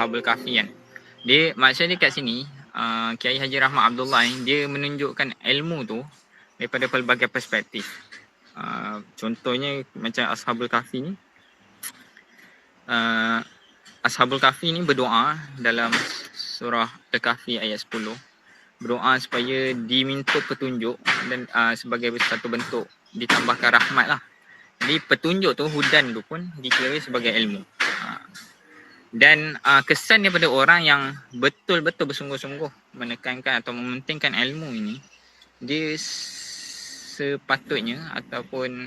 Ashabul Kahfi kan. Dia maksudnya kat sini Kiai Haji Rahmat Abdullah ni dia menunjukkan ilmu tu daripada pelbagai perspektif. Contohnya macam Ashabul Kahfi ni. Ashabul Kahfi ni berdoa dalam surah Al-Kahfi ayat 10. Berdoa supaya diminta petunjuk dan sebagai satu bentuk ditambahkan rahmat lah. Jadi petunjuk tu, hudan tu pun dikira sebagai ilmu. Dan kesan daripada orang yang betul-betul bersungguh-sungguh menekankan atau mementingkan ilmu ini, dia sepatutnya ataupun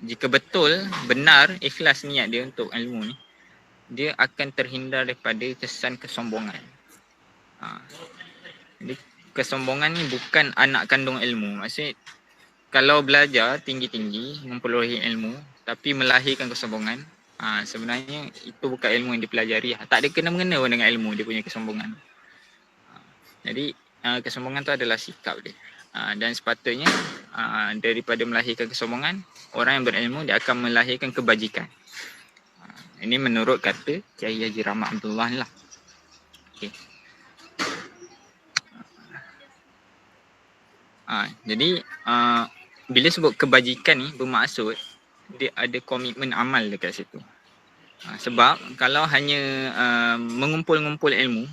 jika betul benar ikhlas niat dia untuk ilmu ni, dia akan terhindar daripada kesan kesombongan. Jadi kesombongan ni bukan anak kandung ilmu. Maksudnya kalau belajar tinggi-tinggi, memperoleh ilmu tapi melahirkan kesombongan, sebenarnya itu bukan ilmu yang dipelajari. Tak ada kena-mengena pun dengan ilmu dia punya kesombongan. Jadi kesombongan tu adalah sikap dia. Dan sepatutnya daripada melahirkan kesombongan, orang yang berilmu dia akan melahirkan kebajikan. Ini menurut kata Kiai Haji Rahmat Abdullah lah. Okay. Jadi bila sebut kebajikan ni bermaksud dia ada komitmen amal dekat situ. Sebab kalau hanya mengumpul-ngumpul ilmu,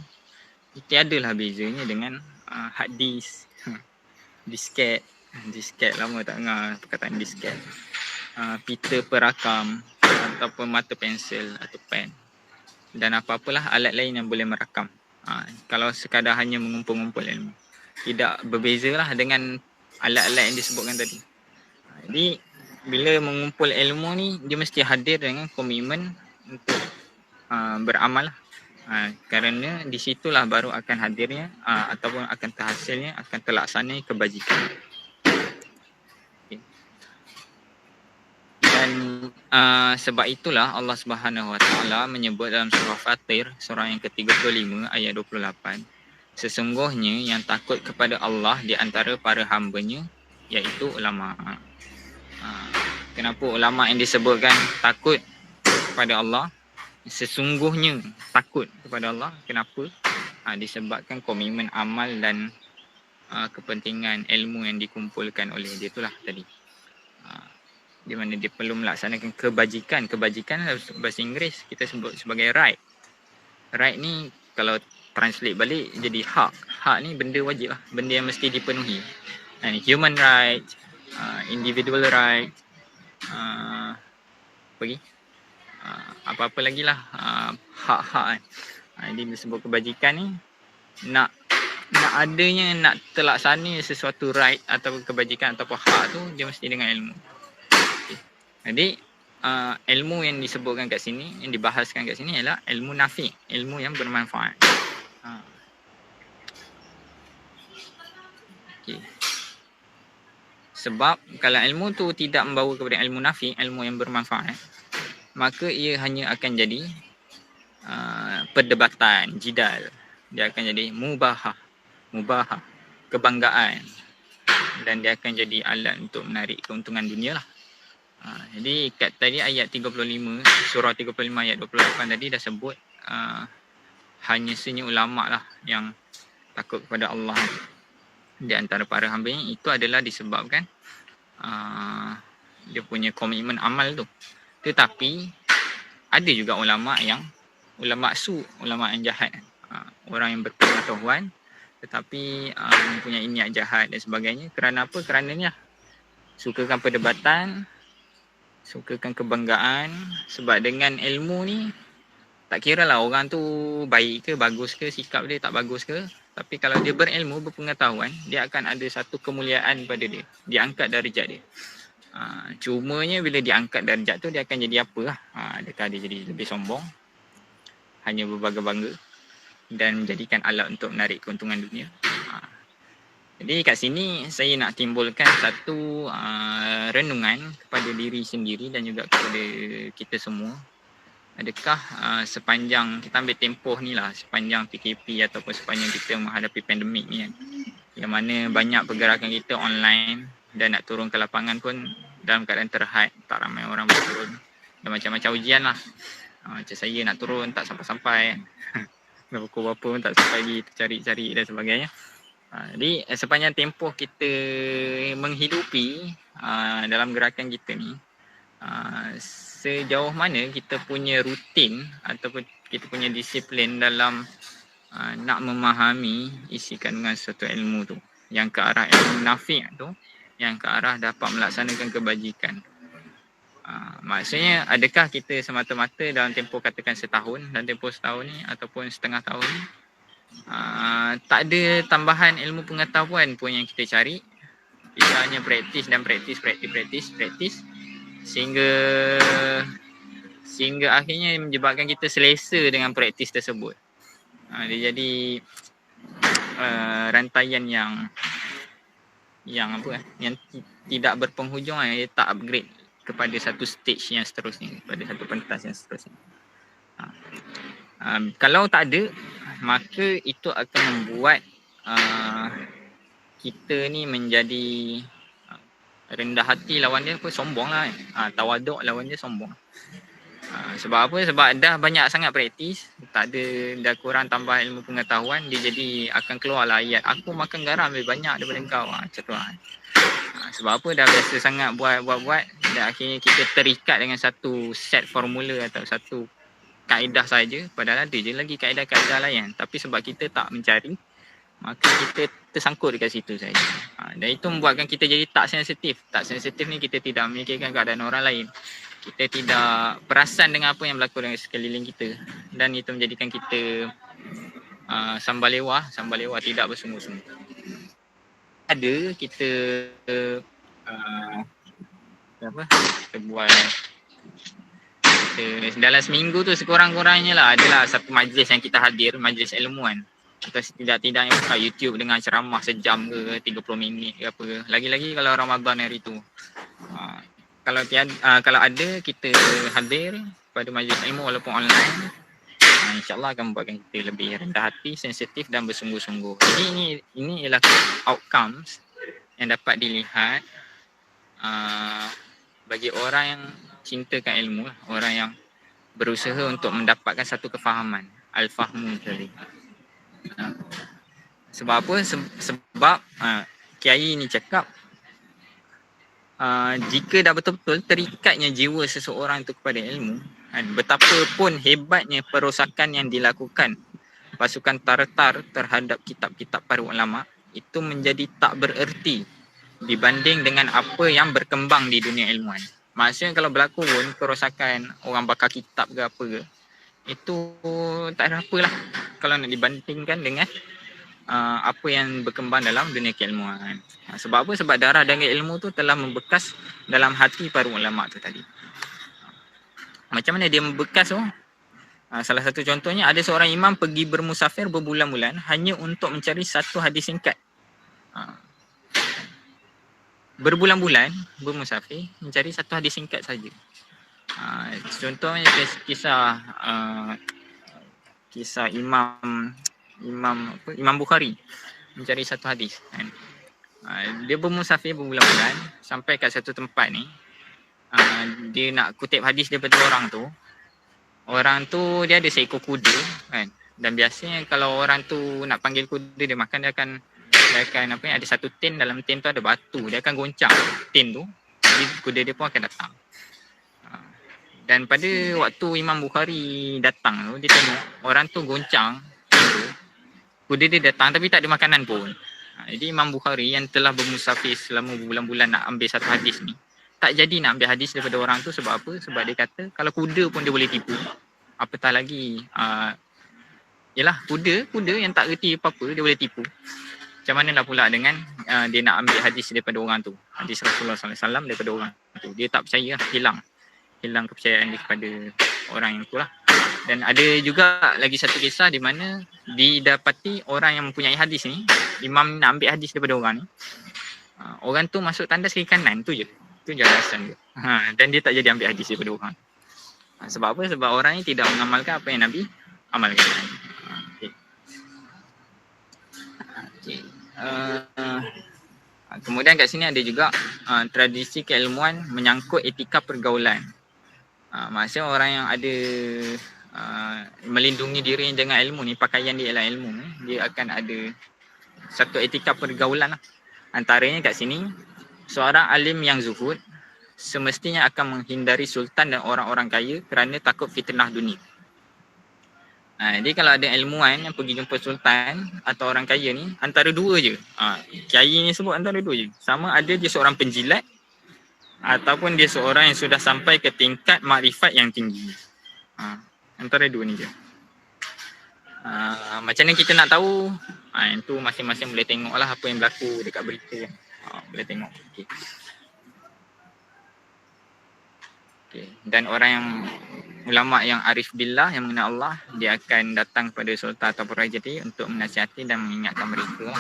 tiadalah bezanya dengan hard disk, disket lama tak dengar perkataan disket, pita perakam ataupun mata pensel atau pen dan apa-apalah alat lain yang boleh merakam. Kalau sekadar hanya mengumpul-ngumpul ilmu, tidak berbezalah dengan alat-alat yang disebutkan tadi. Jadi bila mengumpul ilmu ni, dia mesti hadir dengan komitmen untuk beramal lah. Kerana di situlah baru akan hadirnya ataupun akan terhasilnya, akan terlaksananya kebajikan. Okay. Dan sebab itulah Allah Subhanahu Wa Taala menyebut dalam surah Fatir, surah yang ke-35 ayat 28, sesungguhnya yang takut kepada Allah di antara para hamba-Nya iaitu ulama. Kenapa ulama yang disebutkan takut kepada Allah? Sesungguhnya takut kepada Allah. Kenapa? Disebabkan komitmen amal dan kepentingan ilmu yang dikumpulkan oleh dia itulah tadi. Di mana dia perlu melaksanakan kebajikan. Kebajikan bahasa Inggeris kita sebut sebagai right. Right ni kalau translate balik jadi hak. Hak ni benda wajib lah, benda yang mesti dipenuhi. Human right, individual right, apa-apa lagi lah, hak-hak kan. Jadi disebut kebajikan ni nak adanya, nak terlaksana sesuatu right atau kebajikan ataupun hak tu, dia mesti dengan ilmu. Jadi ilmu yang disebutkan kat sini, yang dibahaskan kat sini ialah ilmu nafi, ilmu yang bermanfaat. Okay. Sebab kalau ilmu tu tidak membawa kepada ilmu nafi, ilmu yang bermanfaat, maka ia hanya akan jadi perdebatan, jidal. Dia akan jadi mubahah, kebanggaan, dan dia akan jadi alat untuk menarik keuntungan dunia lah. Jadi kat tadi ayat 35, surah 35 ayat 28 tadi dah sebut hanya senya ulama lah yang takut kepada Allah di antara para hamba-Nya. Itu adalah disebabkan dia punya komitmen amal tu. Tetapi ada juga ulama yang ulama yang jahat, orang yang berpengetahuan tetapi mempunyai niat jahat dan sebagainya. Kerana apa? Kerana ni lah, sukakan perdebatan, sukakan kebanggaan. Sebab dengan ilmu ni tak kira lah orang tu baik ke, bagus ke, sikap dia tak bagus ke, tapi kalau dia berilmu, berpengetahuan, dia akan ada satu kemuliaan pada dia, diangkat darjat dia. Cumanya bila diangkat darjat tu, dia akan jadi apa lah? Adakah dia jadi lebih sombong, hanya berbangga-bangga dan menjadikan alat untuk menarik keuntungan dunia? Jadi kat sini saya nak timbulkan satu renungan kepada diri sendiri dan juga kepada kita semua. Adakah sepanjang kita ambil tempoh ni lah, sepanjang PKP ataupun sepanjang kita menghadapi pandemik ni kan, yang mana banyak pergerakan kita online dan nak turun ke lapangan pun dalam keadaan terhad, tak ramai orang berturun dan macam-macam ujian lah. Macam saya nak turun tak sampai-sampai. Nak pukul berapa pun tak sampai lagi, tercari-cari dan sebagainya. Jadi sepanjang tempoh kita menghidupi dalam gerakan kita ni, sejauh mana kita punya rutin ataupun kita punya disiplin dalam nak memahami isi kandungan suatu ilmu tu, yang ke arah ilmu nafi' tu, yang ke arah dapat melaksanakan kebajikan. Maksudnya adakah kita semata-mata dalam tempoh katakan setahun, dalam tempoh setahun ni ataupun setengah tahun ni, tak ada tambahan ilmu pengetahuan pun yang kita cari. Kita hanya praktis dan praktis sehingga akhirnya menyebabkan kita selesa dengan praktis tersebut. Dia jadi rantaian yang tidak berpenghujung, dia tak upgrade kepada satu stage yang seterusnya, pada satu pentas yang seterusnya. Kalau tak ada, maka itu akan membuat kita ni menjadi rendah hati lawan dia, sombong lah kan. Tawaduk lawan dia, sombong. Sebab apa? Sebab dah banyak sangat praktis, tak ada, dah kurang tambah ilmu pengetahuan, dia jadi akan keluar lah ayat, aku makan garam lebih banyak daripada kau, macam tu lah. Sebab apa? Dah biasa sangat buat, dan akhirnya kita terikat dengan satu set formula atau satu kaedah saja, padahal ada je lagi kaedah-kaedah lain, tapi sebab kita tak mencari, maka kita tersangkut dekat situ saja. Dan itu membuatkan kita jadi tak sensitif. Tak sensitif ni kita tidak memikirkan keadaan orang lain. Kita tidak perasan dengan apa yang berlaku dengan sekeliling kita. Dan itu menjadikan kita sambalewa tidak bersungguh-sungguh. Ada kita kita buat dalam seminggu tu sekurang-kurangnya lah adalah satu majlis yang kita hadir, majlis ilmuan. Atau tidak-tidaknya buka YouTube dengan ceramah sejam ke 30 minit ke apa. Lagi-lagi kalau Ramadan hari tu. Kalau ada kita hadir pada majlis ilmu walaupun online, insyaAllah akan membuatkan kita lebih rendah hati, sensitif dan bersungguh-sungguh. Jadi ini ialah outcomes yang dapat dilihat bagi orang yang cintakan ilmu, orang yang berusaha untuk mendapatkan satu kefahaman, al-fahmu tadi. Sebab apa? Sebab Kiai ni cakap jika dah betul-betul terikatnya jiwa seseorang itu kepada ilmu, betapapun hebatnya perosakan yang dilakukan pasukan Tartar terhadap kitab-kitab para ulama, itu menjadi tak bererti dibanding dengan apa yang berkembang di dunia ilmuan. Maksudnya kalau berlaku pun kerosakan, orang bakar kitab ke apa ke, itu tak ada apalah kalau nak dibandingkan dengan apa yang berkembang dalam dunia keilmuan. Sebab apa? Sebab darah daging ilmu tu telah membekas dalam hati para ulama tu tadi. Macam mana dia membekas tu? Salah satu contohnya, ada seorang imam pergi bermusafir berbulan-bulan hanya untuk mencari satu hadis singkat. Berbulan-bulan bermusafir mencari satu hadis singkat saja. Contohnya kisah Imam Bukhari mencari satu hadis kan. Dia bermusafir berbulan-bulan sampai kat satu tempat ni, dia nak kutip hadis daripada orang tu dia ada seekor kuda kan, dan biasanya kalau orang tu nak panggil kuda dia makan, dia akan ada satu tin, dalam tin tu ada batu, dia akan goncang tin tu, jadi kuda dia pun akan datang. Dan pada waktu Imam Bukhari datang tu, dia tengok orang tu goncang tin tu, kuda dia datang tapi tak ada makanan pun. Jadi Imam Bukhari yang telah bermusafir selama berbulan-bulan nak ambil satu hadis ni, tak jadi nak ambil hadis daripada orang tu. Sebab apa? Sebab dia kata kalau kuda pun dia boleh tipu, apatah lagi yalah kuda yang tak reti apa-apa dia boleh tipu. Macam mana lah pula dengan dia nak ambil hadis daripada orang tu, hadis Rasulullah SAW daripada orang tu. Dia tak percaya, hilang kepercayaan dia kepada orang yang tu lah. Dan ada juga lagi satu kisah di mana didapati orang yang mempunyai hadis ni, imam nak ambil hadis daripada orang ni, orang tu masuk tandas kiri kanan, tu je alasan dia. Dan dia tak jadi ambil hadis daripada orang. Sebab apa? Sebab orang ni tidak mengamalkan apa yang Nabi amalkan. Okay. Kemudian kat sini ada juga tradisi keilmuan menyangkut etika pergaulan. Maksudnya orang yang ada melindungi diri dengan ilmu ni, pakaian dia ialah ilmu ni, dia akan ada satu etika pergaulan lah. Antaranya kat sini, seorang alim yang zuhud semestinya akan menghindari sultan dan orang-orang kaya kerana takut fitnah dunia. Jadi kalau ada ilmuwan yang pergi jumpa sultan atau orang kaya ni, antara dua je. Kiai ni sebut antara dua je. Sama ada dia seorang penjilat ataupun dia seorang yang sudah sampai ke tingkat makrifat yang tinggi. Antara dua ni je. Macam mana kita nak tahu? Yang tu masing-masing boleh tengok lah apa yang berlaku dekat berita. Boleh tengok. Okay. Dan orang yang ulama yang arif billah, yang mengenal Allah, dia akan datang kepada sultan atau raja tadi untuk menasihati dan mengingatkan mereka.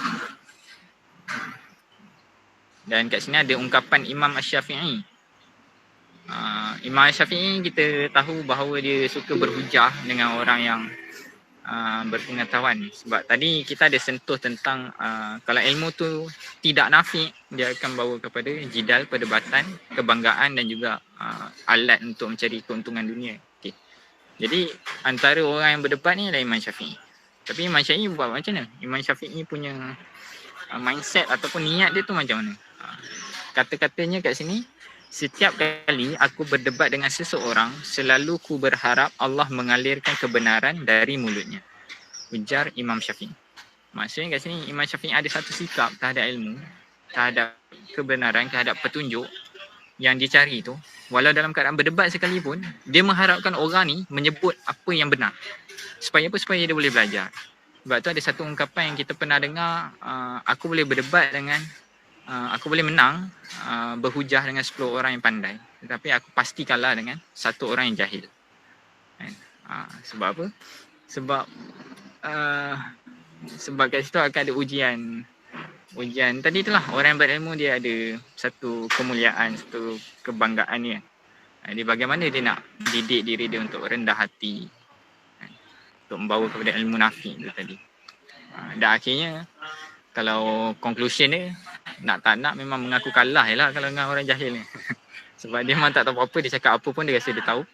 Dan kat sini ada ungkapan Imam Asy-Syafi'i. Imam Asy-Syafi'i kita tahu bahawa dia suka berhujah dengan orang yang berpengetahuan. Sebab tadi kita ada sentuh tentang kalau ilmu tu tidak nafi, dia akan bawa kepada jidal, perdebatan, kebanggaan dan juga alat untuk mencari keuntungan dunia. Okay. Jadi antara orang yang berdebat ni adalah Imam Syafi'i. Tapi Imam Syafi'i buat macam mana? Imam Syafi'i punya mindset ataupun niat dia tu macam mana? Kata-katanya kat sini, setiap kali aku berdebat dengan seseorang, selalu ku berharap Allah mengalirkan kebenaran dari mulutnya. Ujar Imam Syafi'i. Maksudnya kat sini Imam Syafi'i ada satu sikap terhadap ilmu, terhadap kebenaran, terhadap petunjuk yang dicari tu. Walau dalam keadaan berdebat sekalipun, dia mengharapkan orang ni menyebut apa yang benar. Supaya apa? Supaya dia boleh belajar. Sebab tu ada satu ungkapan yang kita pernah dengar, aku boleh berdebat dengan aku boleh menang berhujah dengan 10 orang yang pandai, tetapi aku pasti kalah dengan satu orang yang jahil. Sebab apa? Sebab kat situ akan ada ujian. Ujian tadi itulah, orang yang berilmu dia ada satu kemuliaan, satu kebanggaan dia. Jadi bagaimana dia nak didik diri dia untuk rendah hati, untuk membawa kepada ilmu nafi itu tadi. Dan akhirnya kalau conclusion dia, nak tak nak memang mengaku kalah je lah kalau dengan orang jahil ni. Sebab dia memang tak tahu apa-apa, dia cakap apa pun dia rasa dia tahu.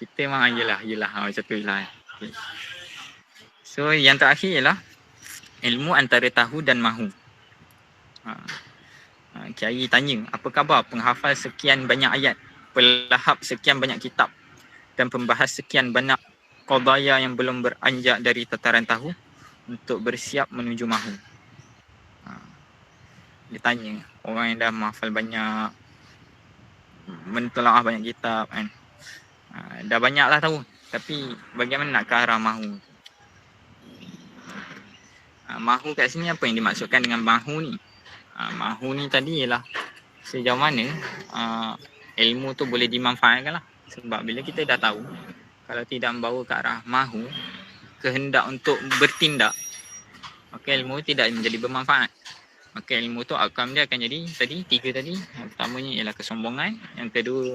Kita memang yelah macam tu lah. Okay. So yang terakhir ialah ilmu antara tahu dan mahu. Kiai tanya, apa khabar penghafal sekian banyak ayat, pelahap sekian banyak kitab dan pembahas sekian banyak qadaya yang belum beranjak dari tataran tahu untuk bersiap menuju mahu. Dia tanya orang yang dah menghafal banyak, mentelaah banyak kitab kan, dah banyak lah tahu, tapi bagaimana nak ke arah mahu? Mahu kat sini apa yang dimaksudkan dengan mahu ni? Mahu ni tadi ialah sejauh mana ilmu tu boleh dimanfaatkan lah. Sebab bila kita dah tahu, kalau tidak membawa ke arah mahu, kehendak untuk bertindak, maka ilmu tidak menjadi bermanfaat. Maka ilmu tu outcome dia akan jadi tadi, 3 tadi. Yang pertamanya ialah kesombongan, yang kedua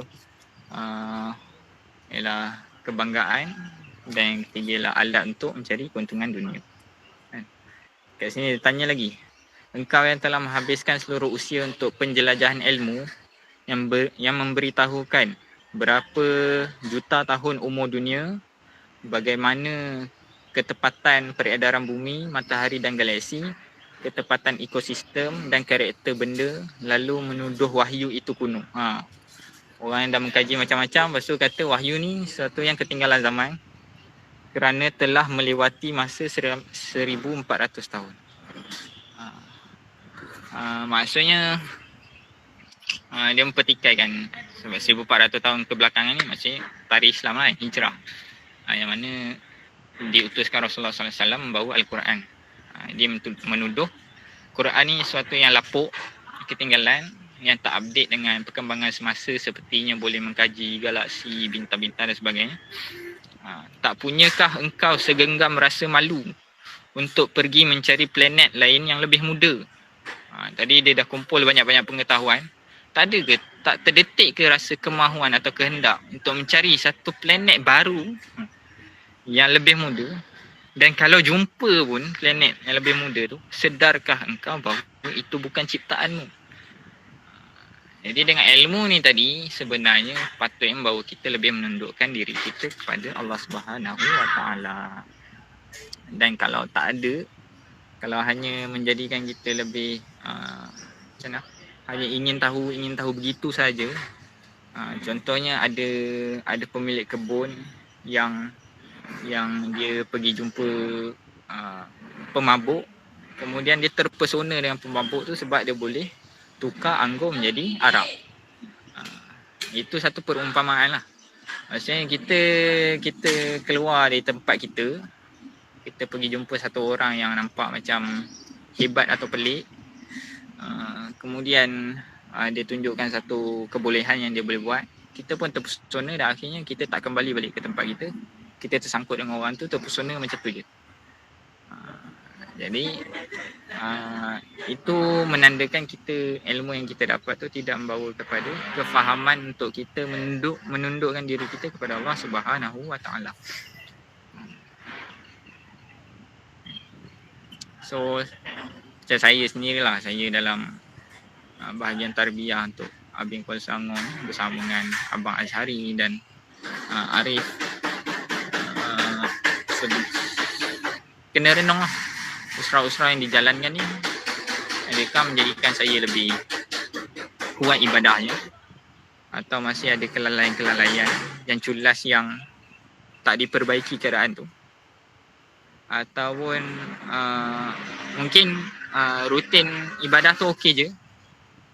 ialah kebanggaan, dan yang ketiga ialah alat untuk mencari keuntungan dunia. Kat sini dia tanya lagi, engkau yang telah menghabiskan seluruh usia untuk penjelajahan ilmu yang memberitahukan berapa juta tahun umur dunia, bagaimana ketepatan peredaran bumi, matahari dan galaksi, ketepatan ekosistem dan karakter benda, lalu menuduh wahyu itu kuno. Orang yang dah mengkaji macam-macam, lepas tu kata wahyu ni sesuatu yang ketinggalan zaman kerana telah melewati masa 1400 tahun. Maksudnya dia mempertikaikan sebab 1400 tahun kebelakangan ni maksudnya tarikh Islam lah, hijrah, yang mana diutuskan Rasulullah SAW membawa Al-Quran. Dia menuduh Quran ni sesuatu yang lapuk, ketinggalan, yang tak update dengan perkembangan semasa, sepertinya boleh mengkaji galaksi, bintang-bintang dan sebagainya. Tak punyakah engkau segenggam rasa malu untuk pergi mencari planet lain yang lebih muda? Tadi dia dah kumpul banyak-banyak pengetahuan. Tak ada ke, tak terdetik ke rasa kemahuan atau kehendak untuk mencari satu planet baru yang lebih muda? Dan kalau jumpa pun planet yang lebih muda tu, sedarkah engkau bahawa itu bukan ciptaanmu? Jadi dengan ilmu ni tadi sebenarnya patutnya membawa kita lebih menundukkan diri kita kepada Allah Subhanahu Wa Taala. Dan kalau tak ada, kalau hanya menjadikan kita lebih macam mana? Hanya ingin tahu begitu saja. Contohnya ada pemilik kebun yang dia pergi jumpa pemabuk, kemudian dia terpesona dengan pemabuk tu sebab dia boleh tukar anggur menjadi arak. Itu satu perumpamaan lah. Maksudnya kita keluar dari tempat kita pergi jumpa satu orang yang nampak macam hebat atau pelik, kemudian dia tunjukkan satu kebolehan yang dia boleh buat, kita pun terpesona dan akhirnya kita tak kembali balik ke tempat kita tersangkut dengan orang tu, terpesona macam tu je. Jadi itu menandakan kita, ilmu yang kita dapat tu tidak membawa kepada kefahaman untuk kita menundukkan diri kita kepada Allah Subhanahu Wa Taala. So macam saya sendirilah, saya dalam bahagian tarbiyah untuk Abang Kuala Selangor bersama dengan Abang Azhari dan Arif, kena renung lah usra-usra yang dijalankan ni, adakah menjadikan saya lebih kuat ibadahnya, atau masih ada kelalaian-kelalaian yang culas yang tak diperbaiki keadaan tu, ataupun mungkin rutin ibadah tu okey je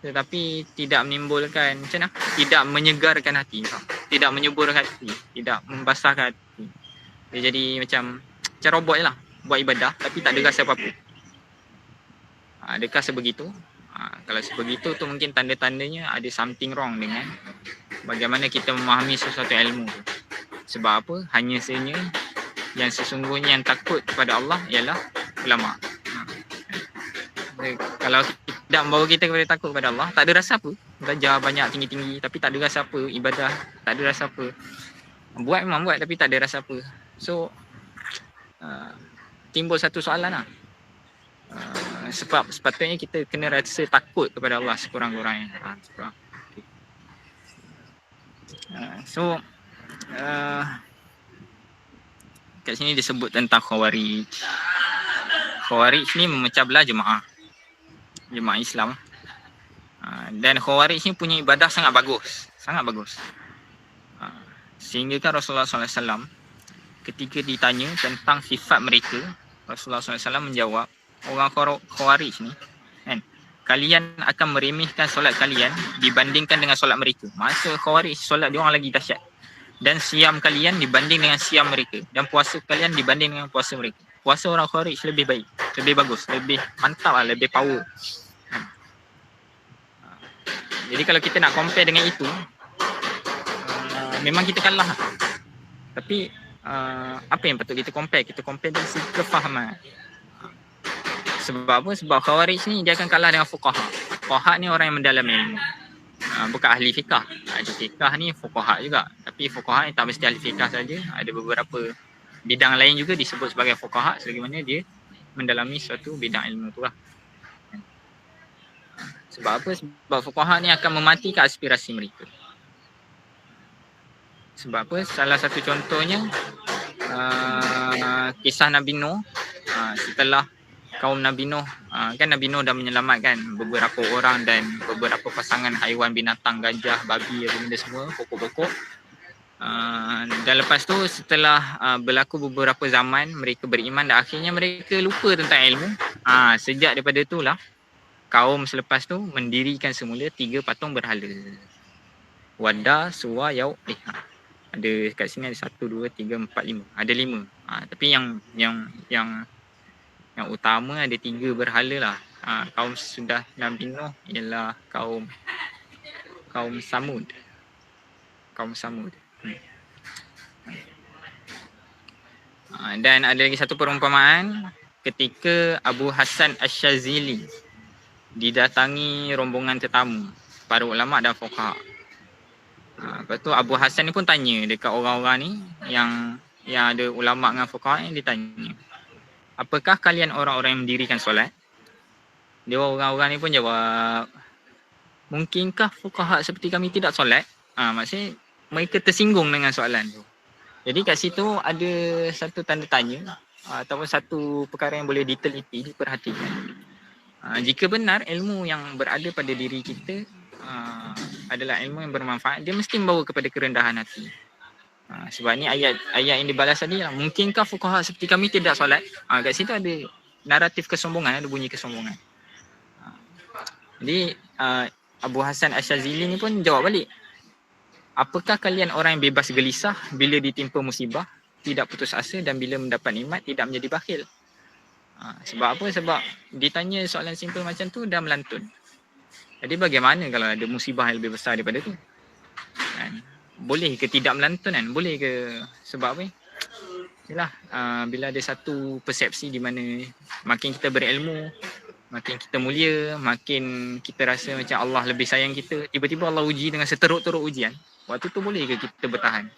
tetapi tidak menimbulkan macam mana, tidak menyegarkan hati, tidak menyuburkan hati, tidak membasahkan hati. Dia jadi macam robot je lah, buat ibadah tapi tak ada rasa apa-apa. Adakah sebegitu? Kalau sebegitu tu mungkin tanda-tandanya ada something wrong dengan bagaimana kita memahami sesuatu ilmu tu. Sebab apa? Hanya sahaja yang sesungguhnya yang takut kepada Allah ialah ulama. Kalau tidak membawa kita kepada takut kepada Allah, tak ada rasa apa. Belajar banyak tinggi-tinggi tapi tak ada rasa apa. Ibadah tak ada rasa apa. Buat memang buat tapi tak ada rasa apa. So timbul satu soalan lah. Sebab sepatutnya kita kena rasa takut kepada Allah sekurang-kurangnya. So kat sini disebut tentang Khawarij. Khawarij ni memecah belah jemaah Islam. Dan Khawarij ni punya ibadah sangat bagus. Sehingga kan Rasulullah SAW ketika ditanya tentang sifat mereka, Rasulullah SAW menjawab, orang Khawarij ni kan, kalian akan meremehkan solat kalian dibandingkan dengan solat mereka. Masa Khawarij solat dia orang lagi dahsyat. Dan siam kalian dibanding dengan siam mereka, dan puasa kalian dibanding dengan puasa mereka. Puasa orang Khawarij lebih baik, lebih bagus, lebih mantap lah, lebih power. Jadi kalau kita nak compare dengan itu, memang kita kalah. Tapi apa yang patut kita compare? Kita compare dari segi kefahaman. Sebab apa? Sebab Khawarij ni dia akan kalah dengan fuqaha. Fuqaha ni orang yang mendalam ilmu, bukan ahli fiqah. Ahli fiqah ni fuqaha juga, tapi fuqaha ni tak mesti ahli fiqah saja. Ada beberapa bidang lain juga disebut sebagai fuqaha selagi mana dia mendalami suatu bidang ilmu tu lah. Sebab apa? Sebab fuqaha ni akan mematikan aspirasi mereka. Sebab apa? Salah satu contohnya kisah Nabi Nuh. Setelah kaum Nabi Nuh, kan Nabi Nuh dah menyelamatkan beberapa orang dan beberapa pasangan haiwan binatang, gajah, babi, apa benda semua, pokok-pokok. Dan lepas tu setelah berlaku beberapa zaman, mereka beriman dan akhirnya mereka lupa tentang ilmu. Sejak daripada itulah kaum selepas tu mendirikan semula 3 patung berhala. Wadda, Suwa, Yaub. Ada kat sini ada 1, 2, 3, 4, 5. Ada 5. Tapi yang utama ada 3 berhala lah. Kaum sudah Nabi Nuh ialah kaum Samud. Dan ada lagi satu perumpamaan ketika Abu Hasan Asy-Syazili didatangi rombongan tetamu para ulama dan fuqaha. Lepas tu Abu Hasan ni pun tanya dekat orang-orang ni yang ada ulama dengan fuqaha ni, dia tanya, apakah kalian orang-orang yang mendirikan solat? Dia orang-orang ni pun jawab, Mungkinkah fuqaha seperti kami tidak solat? Maksudnya mereka tersinggung dengan soalan tu. Jadi kat situ ada satu tanda tanya ataupun satu perkara yang boleh diteliti, diperhatikan. Jika benar ilmu yang berada pada diri kita adalah ilmu yang bermanfaat, dia mesti membawa kepada kerendahan hati. Sebab ni ayat yang dibalas tadi lah. Mungkinkah fuqaha seperti kami tidak solat? Kat situ ada naratif kesombongan, ada bunyi kesombongan. Jadi Abu Hasan Asyazili ni pun jawab balik. Apakah kalian orang yang bebas gelisah bila ditimpa musibah, tidak putus asa, dan bila mendapat nikmat tidak menjadi bakhil? Sebab apa? Sebab ditanya soalan simple macam tu dah melantun. Jadi bagaimana kalau ada musibah yang lebih besar daripada tu? Kan? Boleh ke tidak melantun kan? Boleh ke? Sebab apa? Yalah, bila ada satu persepsi di mana makin kita berilmu, makin kita mulia, makin kita rasa macam Allah lebih sayang kita, tiba-tiba Allah uji dengan seteruk-teruk ujian, waktu tu boleh ke kita bertahan?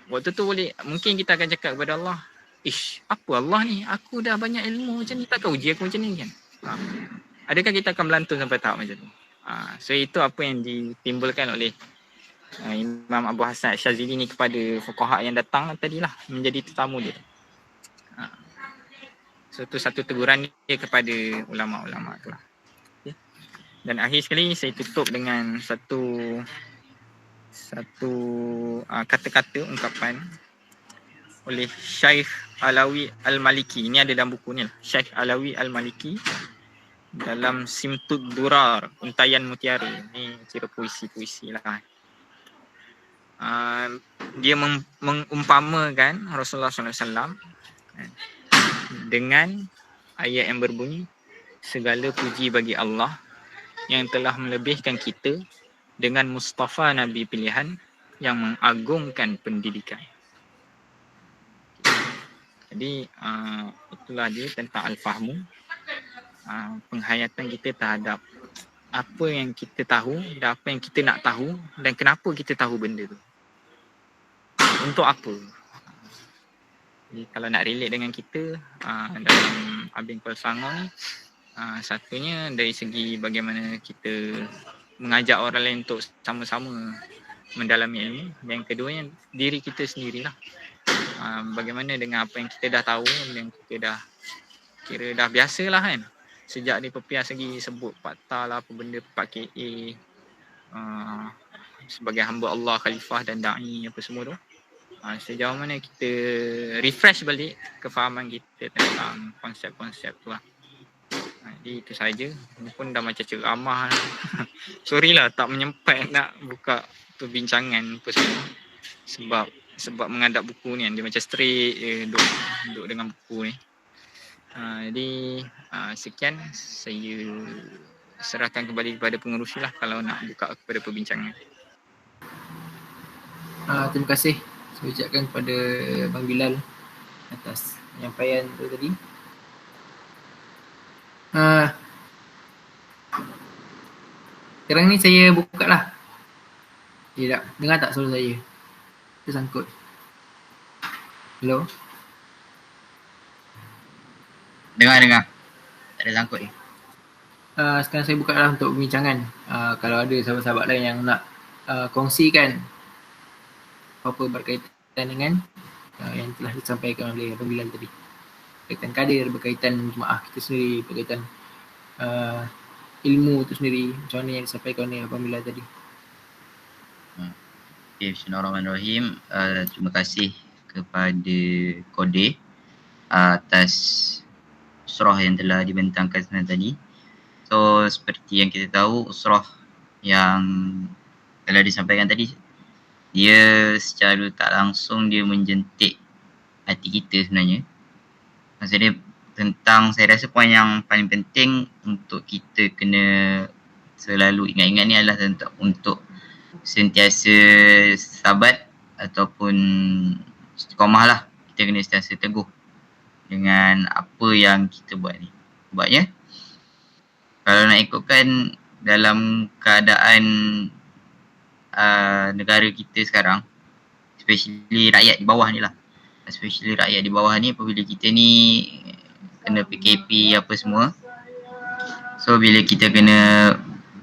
Waktu tu boleh, mungkin kita akan cakap kepada Allah, ish, apa Allah ni? Aku dah banyak ilmu macam ni, takkan uji aku macam ni kan? Adakah kita akan melantun sampai tahap macam tu? So itu apa yang ditimbulkan oleh Imam Abu Hasan Syazili ni kepada fuqaha yang datang tadilah menjadi tetamu dia. So itu satu teguran dia kepada ulama-ulama tu lah. Okay. Dan akhir sekali saya tutup dengan satu kata-kata ungkapan oleh Syekh Alawi Al-Maliki. Ini ada dalam buku ni lah. Syekh Alawi Al-Maliki dalam Simtud Durar, Untayan Mutiara. Ini kira puisi-puisi lah. Dia mengumpamakan Rasulullah SAW dengan ayat yang berbunyi, segala puji bagi Allah yang telah melebihkan kita dengan Mustafa Nabi pilihan yang mengagungkan pendidikan. Jadi itulah dia tentang Al-Fahmu, penghayatan kita terhadap apa yang kita tahu dan apa yang kita nak tahu dan kenapa kita tahu benda tu. Untuk apa? Jadi kalau nak relate dengan kita dalam Abin Kuala Selangor ni, satunya dari segi bagaimana kita mengajak orang lain untuk sama-sama mendalami ilmu. Yang keduanya diri kita sendirilah. Bagaimana dengan apa yang kita dah tahu, yang kita dah kira dah biasalah kan. Sejak di Pepias lagi sebut Pakta lah, apa benda 4KA, sebagai hamba Allah, khalifah dan da'i apa semua tu. Sejauh mana kita refresh balik kefahaman kita tentang konsep-konsep tu lah. Jadi itu saja. Ini pun dah macam ceramah. Sorry lah tak menyempat nak buka perbincangan apa semua. Sebab menghadap buku ni dia macam straight duduk dengan buku ni. Jadi sekian, saya serahkan kembali kepada pengerusi lah kalau nak buka kepada perbincangan. Terima kasih saya ucapkan kepada Abang Bilal atas penyampaian tu tadi. Sekarang ni saya buka lah. Ya tak? Dengar tak suara saya? Tersangkut. Hello? Dengar. Tak ada sangkut ni. Sekarang saya buka lah untuk perbincangan. Kalau ada sahabat-sahabat lain yang nak kongsikan apa-apa berkaitan dengan yang telah disampaikan oleh Abang Bilal tadi. Berkaitan kadir, berkaitan jemaah kita sendiri, berkaitan ilmu itu sendiri, macam mana yang disampaikan oleh Abang Bilal tadi. Okay, Bismillahirrahmanirrahim. Terima kasih kepada Kode atas usrah yang telah dibentangkan tadi. So seperti yang kita tahu, usrah yang telah disampaikan tadi, dia secara tak langsung dia menjentik hati kita sebenarnya. Maksudnya tentang, saya rasa poin yang paling penting untuk kita kena selalu ingat-ingat ni adalah untuk sentiasa sabat ataupun istiqamah lah. Kita kena sentiasa teguh dengan apa yang kita buat ni. Sebabnya kalau nak ikutkan dalam keadaan negara kita sekarang, especially rakyat di bawah ni lah, apabila kita ni kena PKP apa semua, so bila kita kena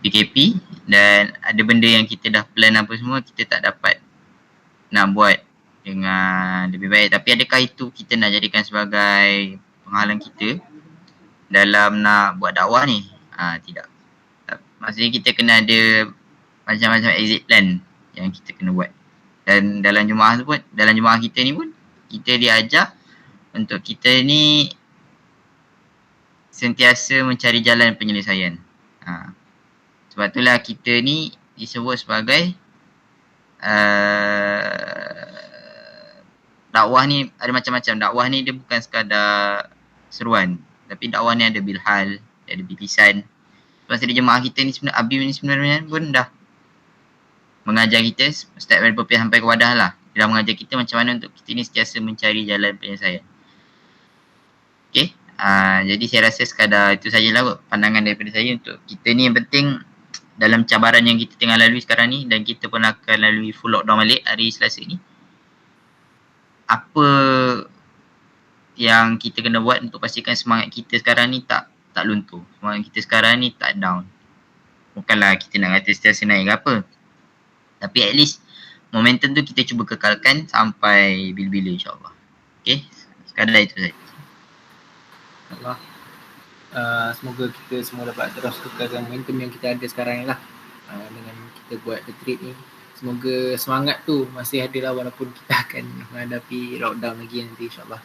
PKP dan ada benda yang kita dah plan apa semua kita tak dapat nak buat dengan lebih baik. Tapi adakah itu kita nak jadikan sebagai penghalang kita dalam nak buat dakwah ni? Tidak. Maksudnya kita kena ada macam-macam exit plan yang kita kena buat. Dan dalam jemaah tu pun, dalam jemaah kita ni pun kita diajar untuk kita ni sentiasa mencari jalan penyelesaian. Sebab itulah kita ni disebut sebagai dakwah ni ada macam-macam. Dakwah ni dia bukan sekadar seruan, tapi dakwah ni ada bilhal, ada bibisan. Sebab di jemaah kita ni sebenarnya Abi ni sebenarnya pun dah mengajar kita start dari Perpiah sampai ke Wadah lah. Dia dah mengajar kita macam mana untuk kita ni sentiasa mencari jalan penyelesaian. Okay. Jadi saya rasa sekadar itu sajalah pandangan daripada saya untuk kita ni. Yang penting dalam cabaran yang kita tengah lalui sekarang ni, dan kita pun akan lalui full lockdown balik hari Selasa ni, apa yang kita kena buat untuk pastikan semangat kita sekarang ni tak luntur, semangat kita sekarang ni tak down. Bukanlah kita nak kata sentiasa naik ke apa, tapi at least momentum tu kita cuba kekalkan sampai bila-bila insyaAllah. Okay, sekadar itu saja. InsyaAllah. Semoga kita semua dapat terus kekalkan momentum yang kita ada sekarang ni lah, dengan kita buat retreat ni. Semoga semangat tu masih ada lah walaupun kita akan menghadapi lockdown lagi nanti insyaAllah.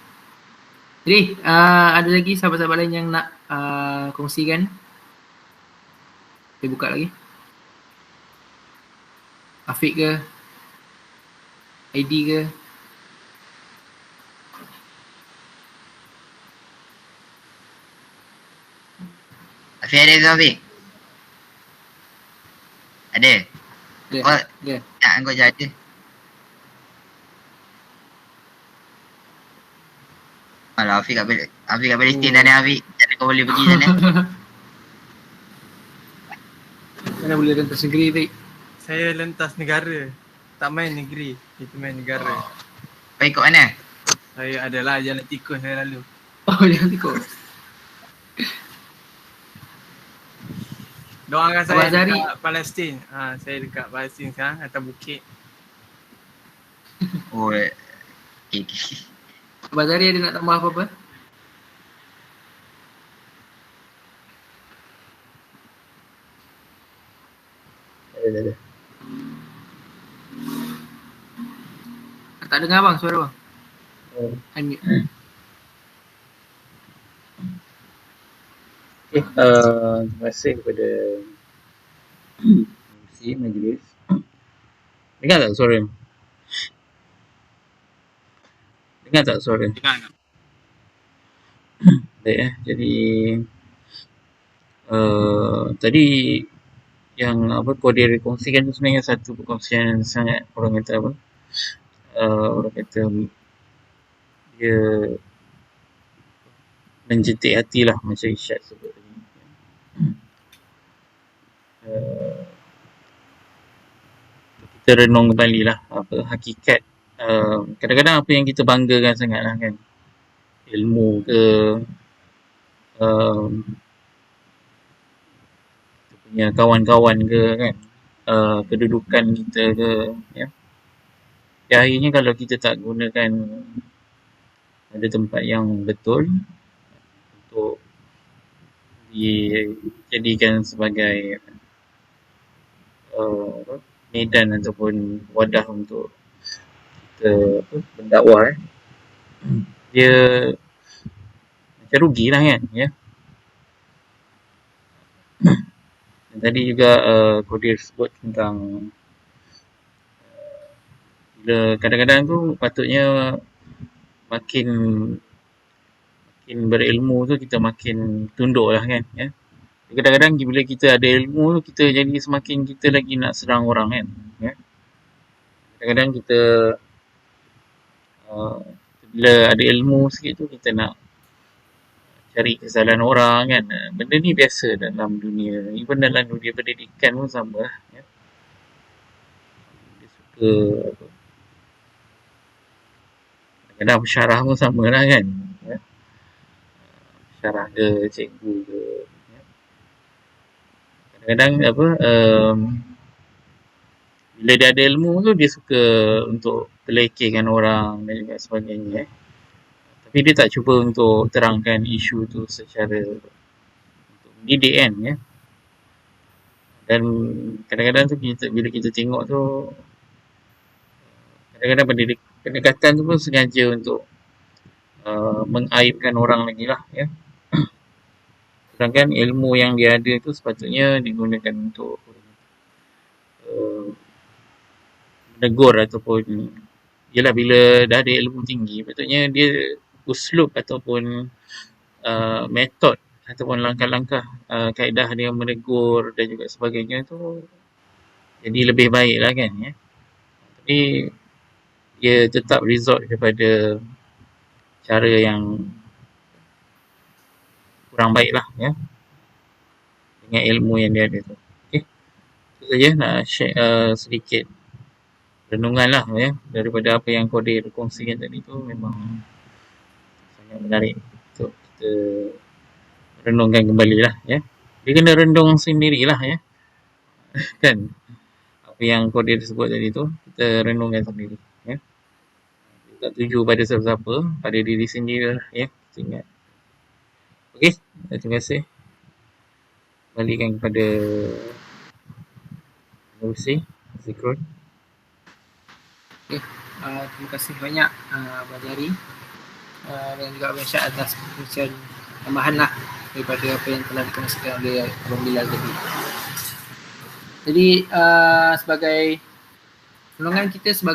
Jadi ada lagi sahabat-sahabat lain yang nak kongsikan? Kita buka lagi. Afiq ke? ID ke? Afiq ada ke Afiq? Ada? Ada. Kau jaga. Alah, Afiq kat Palestin dah ni Afiq. Macam mana kau boleh pergi sana? Mana boleh rentas negeri Afiq? Saya lentas negara. Tak main negeri, kita main negara. Kau ikut mana? Saya adalah jalan tikus saya lalu. Oh, jangan ikut. Doakan saya Abang Azhari. dekat Palestin. Saya dekat Palestin sekarang, atas bukit. Oh, okay. Abang Zari ada nak tambah apa-apa? Ada. Tak dengar bang suara bang. Unmute. Okay, terima kasih kepada pengerusi majlis. Dengar tak suara? Dengar tak suara? Dengar. Baik jadi tadi yang Kodir kongsikan tu sebenarnya satu perkongsian yang sangat orang kata orang kata dia menjentik hati lah macam Isyad sebut tadi. Kita renung kembali lah apa hakikat. Kadang-kadang apa yang kita banggakan sangat lah kan, ilmu ke kita punya kawan-kawan ke kan, kedudukan kita ke ya. Akhirnya kalau kita tak gunakan ada tempat yang betul untuk dijadikan sebagai medan ataupun wadah untuk kita berdakwah, dia macam rugi lah kan ya. Dan tadi juga Kodir sebut tentang bila kadang-kadang tu patutnya makin berilmu tu kita makin tunduk lah kan ya. Kadang-kadang bila kita ada ilmu tu kita jadi semakin kita lagi nak serang orang kan ya. Kadang-kadang kita bila ada ilmu sikit tu kita nak cari kesalahan orang kan. Benda ni biasa dalam dunia, even dalam dunia pendidikan pun sama lah ya. Dia suka kadang-kadang pensyarah pun sama lah kan ya. Pensyarah ke cikgu ke ya. kadang bila dia ada ilmu tu dia suka untuk terlekehkan orang dan juga sebagainya. Tapi dia tak cuba untuk terangkan isu tu secara untuk mendidik kan ya. Dan kadang-kadang tu bila kita tengok tu, kadang-kadang pendekatan tu pun sengaja untuk mengaibkan orang lagi lah ya. Sedangkan ilmu yang dia ada tu sepatutnya digunakan untuk menegur ataupun yelah bila dah ada ilmu tinggi patutnya dia uslub ataupun metod ataupun langkah-langkah kaedah dia menegur dan juga sebagainya tu jadi lebih baik lah kan ya. Tapi dia tetap resort kepada cara yang kurang baik lah ya dengan ilmu yang dia ada tu. Okay, itu saja nak share sedikit renungan lah ya daripada apa yang Kode kongsikan tadi tu. Memang sangat menarik untuk kita renungkan kembali lah ya. Dia kena renung sendiri lah ya kan apa yang Kode tersebut tadi tu kita renungkan sendiri ya. Tak tuju pada siapa-siapa, pada diri sendiri lah ya, kita ingat. Okey, terima kasih. Balikan kepada Nusi Zikrun. Terima kasih banyak Abang Jari dan juga Abang Syed atas perkongsian tambahan lah daripada apa yang telah dikongsikan oleh Abang Bilal tadi. Jadi sebagai renungan kita sebagai